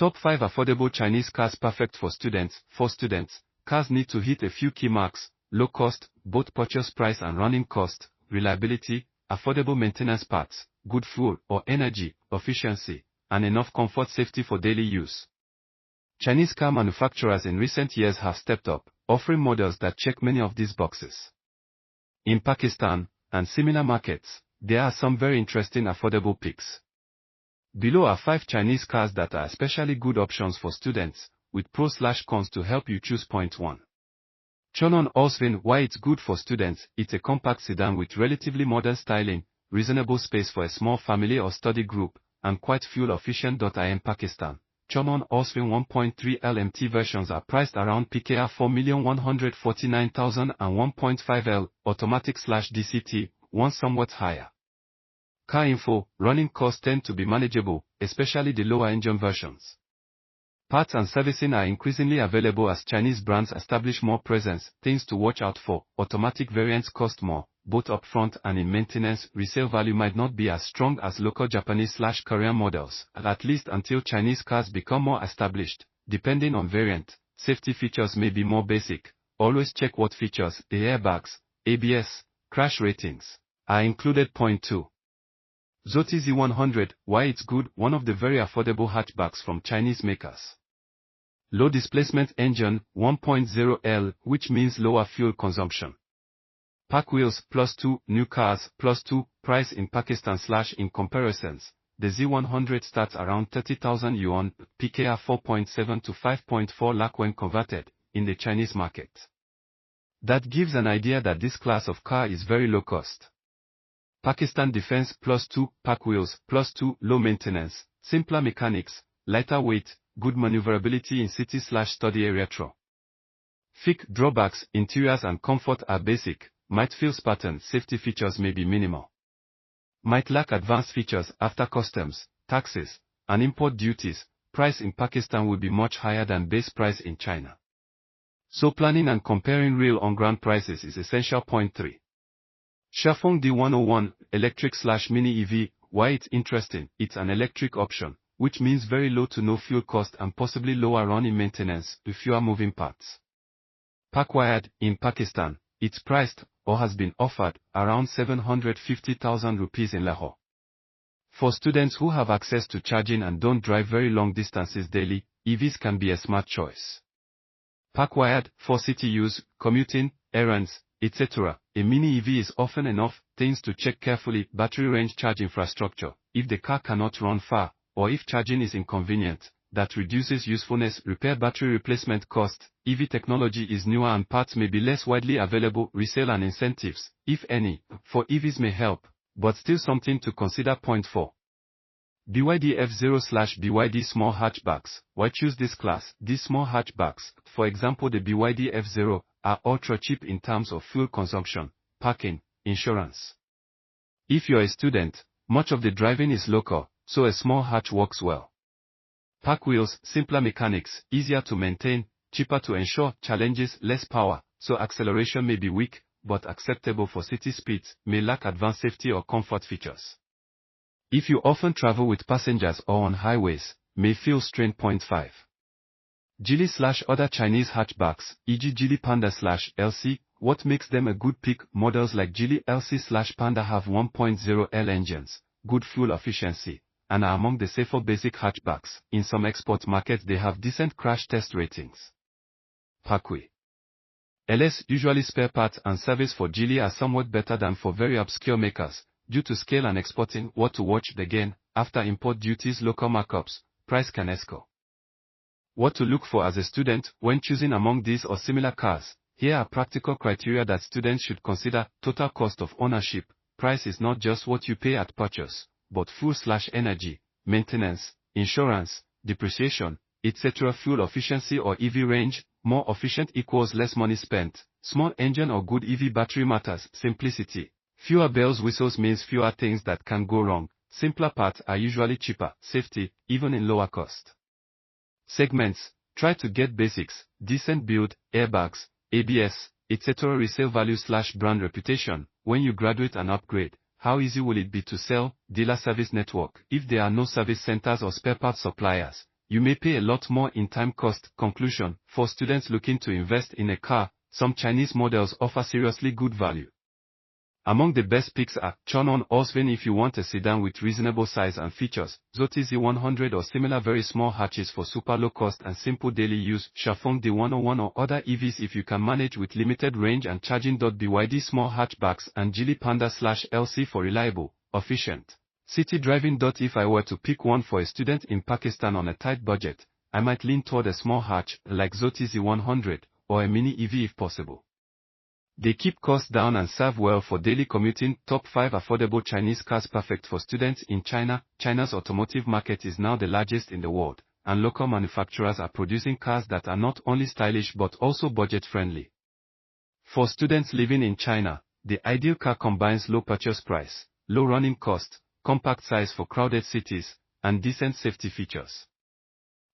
Top 5 affordable Chinese cars perfect for students. For students, cars need to hit a few key marks: low cost, both purchase price and running cost, reliability, affordable maintenance parts, good fuel or energy efficiency, and enough comfort safety for daily use. Chinese car manufacturers in recent years have stepped up, offering models that check many of these boxes. In Pakistan and similar markets, there are some very interesting affordable picks. Below are 5 Chinese cars that are especially good options for students, with pros/cons to help you choose. Point 1. Changan Hongguang. Why it's good for students? It's a compact sedan with relatively modern styling, reasonable space for a small family or study group, and quite fuel efficient. In Pakistan, Changan Hongguang 1.3 LMT versions are priced around PKR 4,149,000 and 1.5L automatic/DCT, one somewhat higher. Car info: running costs tend to be manageable, especially the lower engine versions. Parts and servicing are increasingly available as Chinese brands establish more presence. Things to watch out for: automatic variants cost more, both upfront and in maintenance. Resale value might not be as strong as local Japanese/Korean models, at least until Chinese cars become more established. Depending on variant, safety features may be more basic. Always check what features, the airbags, ABS, crash ratings, are included. Point 2. Zoti Z100. Why it's good? One of the very affordable hatchbacks from Chinese makers. Low displacement engine, 1.0L, which means lower fuel consumption. Pack wheels, +2, new cars, +2, price in Pakistan/in comparisons. The Z100 starts around 30,000 yuan, PKR 4.7 to 5.4 lakh when converted, in the Chinese market. That gives an idea that this class of car is very low cost. Pakistan Defense, +2, pack wheels, +2, low maintenance, simpler mechanics, lighter weight, good maneuverability in city/study area. FIC drawbacks: interiors and comfort are basic, might feel spartan, safety features may be minimal. Might lack advanced features after customs, taxes, and import duties. Price in Pakistan will be much higher than base price in China. So planning and comparing real on-ground prices is essential. Point 3. Shafeng D101, electric/mini EV. Why it's interesting? It's an electric option, which means very low to no fuel cost and possibly lower running maintenance, with fewer moving parts. Pack-wired. In Pakistan, it's priced, or has been offered, around 750,000 rupees in Lahore. For students who have access to charging and don't drive very long distances daily, EVs can be a smart choice. Pack-wired, for city use, commuting, errands, etc. A mini EV is often enough. Things to check carefully: battery range, charge infrastructure. If the car cannot run far, or if charging is inconvenient, that reduces usefulness. Repair, battery replacement cost. EV technology is newer and parts may be less widely available. Resale and incentives, if any, for EVs may help, but still something to consider. Point 4. BYD F0/BYD small hatchbacks. Why choose this class? These small hatchbacks, for example the BYD F0, are ultra cheap in terms of fuel consumption, parking, insurance. If you're a student, much of the driving is local, so a small hatch works well. Pack wheels, simpler mechanics, easier to maintain, cheaper to ensure. Challenges: less power, so acceleration may be weak, but acceptable for city speeds. May lack advanced safety or comfort features. If you often travel with passengers or on highways, may feel strained. Point 5. Geely/other Chinese hatchbacks, e.g. Geely Panda/LC. What makes them a good pick? Models like Geely LC/Panda have 1.0L engines, good fuel efficiency, and are among the safer basic hatchbacks. In some export markets they have decent crash test ratings. Parkway. LS. Usually spare parts and service for Geely are somewhat better than for very obscure makers, due to scale and exporting. What to watch? The gain, after import duties, local markups, price can escalate. What to look for as a student when choosing among these or similar cars? Here are practical criteria that students should consider. Total cost of ownership. Price is not just what you pay at purchase, but fuel/energy, maintenance, insurance, depreciation, etc. Fuel efficiency or EV range. More efficient equals less money spent. Small engine or good EV battery matters. Simplicity. Fewer bells whistles means fewer things that can go wrong. Simpler parts are usually cheaper. Safety, even in lower cost segments. Try to get basics: decent build, airbags, ABS, etc. Resale value/brand reputation. When you graduate and upgrade, how easy will it be to sell? Dealer service network. If there are no service centers or spare parts suppliers, you may pay a lot more in time cost. Conclusion: for students looking to invest in a car, some Chinese models offer seriously good value. Among the best picks are Changan Osvin if you want a sedan with reasonable size and features, Zoti Z100 or similar very small hatches for super low cost and simple daily use, Shafeng D101 or other EVs if you can manage with limited range and charging. BYD small hatchbacks and Geely Panda/LC for reliable, efficient city driving. If I were to pick one for a student in Pakistan on a tight budget, I might lean toward a small hatch like Zoti Z100 or a mini EV if possible. They keep costs down and serve well for daily commuting. Top 5 affordable Chinese cars perfect for students in China. China's automotive market is now the largest in the world, and local manufacturers are producing cars that are not only stylish but also budget-friendly. For students living in China, the ideal car combines low purchase price, low running cost, compact size for crowded cities, and decent safety features.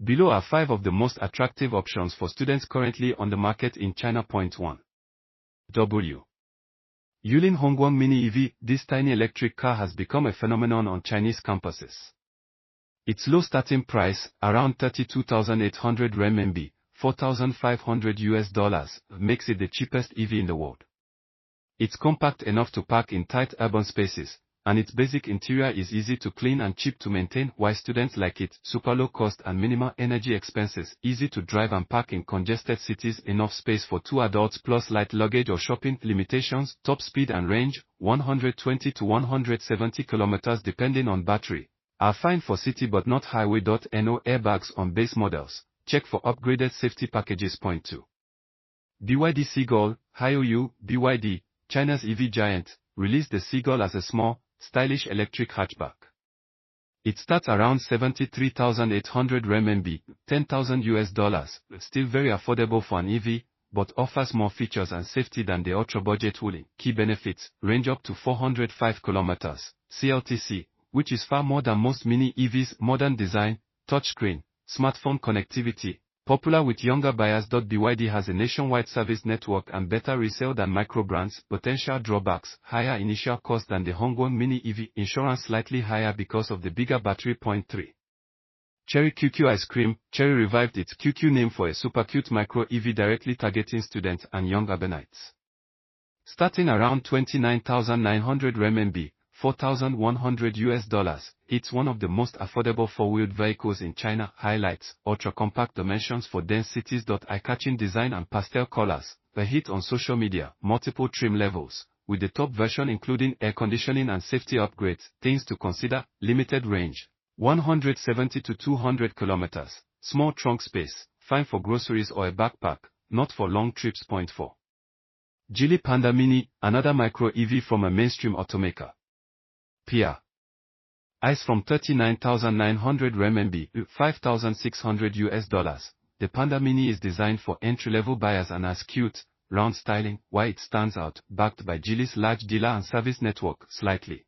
Below are 5 of the most attractive options for students currently on the market in China. Point 1. Wuling Hongguang Mini EV. This tiny electric car has become a phenomenon on Chinese campuses. Its low starting price, around 32,800 RMB, $4,500, makes it the cheapest EV in the world. It's compact enough to park in tight urban spaces, and its basic interior is easy to clean and cheap to maintain. Why students like it: super low cost and minimal energy expenses, easy to drive and park in congested cities, enough space for 2 adults plus light luggage or shopping. Limitations: top speed and range, 120 to 170 km depending on battery, are fine for city but not highway. No airbags on base models, check for upgraded safety packages. Point 2. BYD Seagull. Haiyu, BYD, China's EV giant, released the Seagull as a small, stylish electric hatchback. It starts around 73,800 RMB, $10,000, still very affordable for an EV, but offers more features and safety than the ultra-budget Wuling. Key benefits: range up to 405 km, CLTC, which is far more than most mini EVs, modern design, touchscreen, smartphone connectivity, popular with younger buyers. BYD has a nationwide service network and better resale than micro brands. Potential drawbacks: higher initial cost than the Hongguang Mini EV, insurance slightly higher because of the bigger battery. Point 3. Cherry QQ ice cream. Cherry revived its QQ name for a super cute micro EV directly targeting students and young urbanites. Starting around 29,900 RMB, $4,100, it's one of the most affordable four-wheeled vehicles in China. Highlights: ultra-compact dimensions for dense cities. Eye-catching design and pastel colors, a hit on social media. Multiple trim levels, with the top version including air conditioning and safety upgrades. Things to consider: limited range, 170 to 200 km, small trunk space, fine for groceries or a backpack, not for long trips. Point 4. Geely Panda Mini, another micro EV from a mainstream automaker. PR. Ice from 39,900 RMB, $5,600. The Panda Mini is designed for entry-level buyers and has cute, round styling. Why it stands out: backed by Geely's large dealer and service network, slightly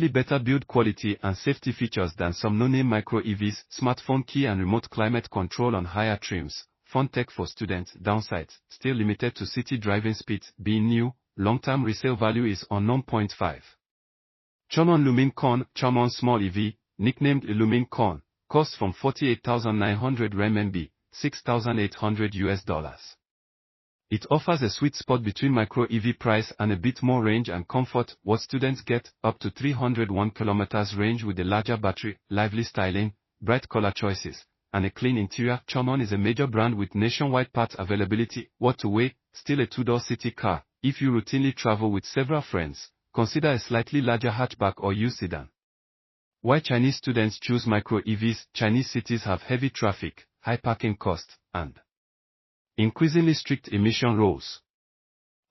better build quality and safety features than some no-name micro EVs. Smartphone key and remote climate control on higher trims. Fun tech for students. Downsides: still limited to city driving speeds. Being new, long-term resale value is unknown. Point 5. Changan Wuling Hongguang, Changan small EV, nicknamed Wuling Hongguang, costs from 48,900 RMB, $6,800. It offers a sweet spot between micro EV price and a bit more range and comfort. What students get: up to 301 km range with a larger battery, lively styling, bright color choices, and a clean interior. Changan is a major brand with nationwide parts availability. What to weigh: still a two-door city car. If you routinely travel with several friends, consider a slightly larger hatchback or used sedan. Why Chinese students choose micro EVs: Chinese cities have heavy traffic, high parking costs, and increasingly strict emission rules.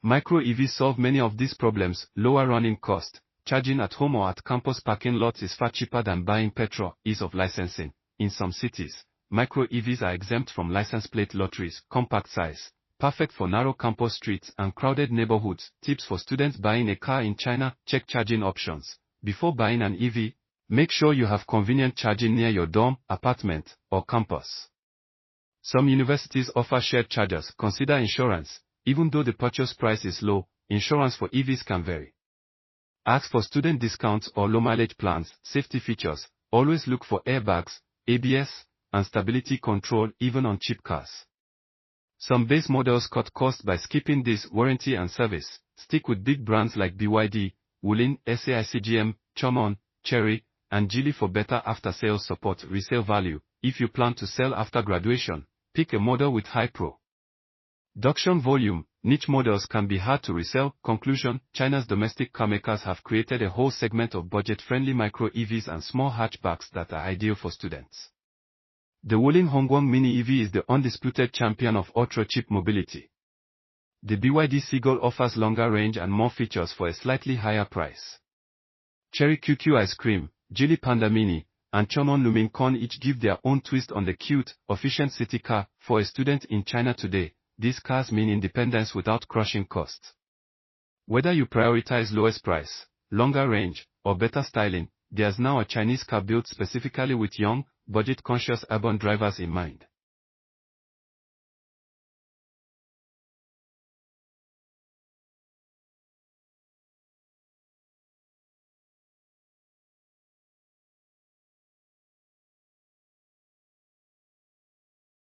Micro EVs solve many of these problems. Lower running cost, charging at home or at campus parking lots is far cheaper than buying petrol. Ease of licensing. In some cities, micro EVs are exempt from license plate lotteries. Compact size, perfect for narrow campus streets and crowded neighborhoods. Tips for students buying a car in China: check charging options. Before buying an EV, make sure you have convenient charging near your dorm, apartment, or campus. Some universities offer shared chargers. Consider insurance. Even though the purchase price is low, insurance for EVs can vary. Ask for student discounts or low mileage plans. Safety features: always look for airbags, ABS, and stability control even on cheap cars. Some base models cut costs by skipping this warranty and service. Stick with big brands like BYD, Wuling, SAICGM, Chomon, Chery, and Geely for better after-sales support. Resale value. If you plan to sell after graduation, pick a model with high production volume. Niche models can be hard to resell. Conclusion: China's domestic carmakers have created a whole segment of budget-friendly micro EVs and small hatchbacks that are ideal for students. The Wuling Hongguang Mini EV is the undisputed champion of ultra-cheap mobility. The BYD Seagull offers longer range and more features for a slightly higher price. Chery QQ Ice Cream, Geely Panda Mini, and Chomon Lumincon each give their own twist on the cute, efficient city car. For a student in China today, these cars mean independence without crushing costs. Whether you prioritize lowest price, longer range, or better styling, there's now a Chinese car built specifically with young, budget-conscious urban drivers in mind.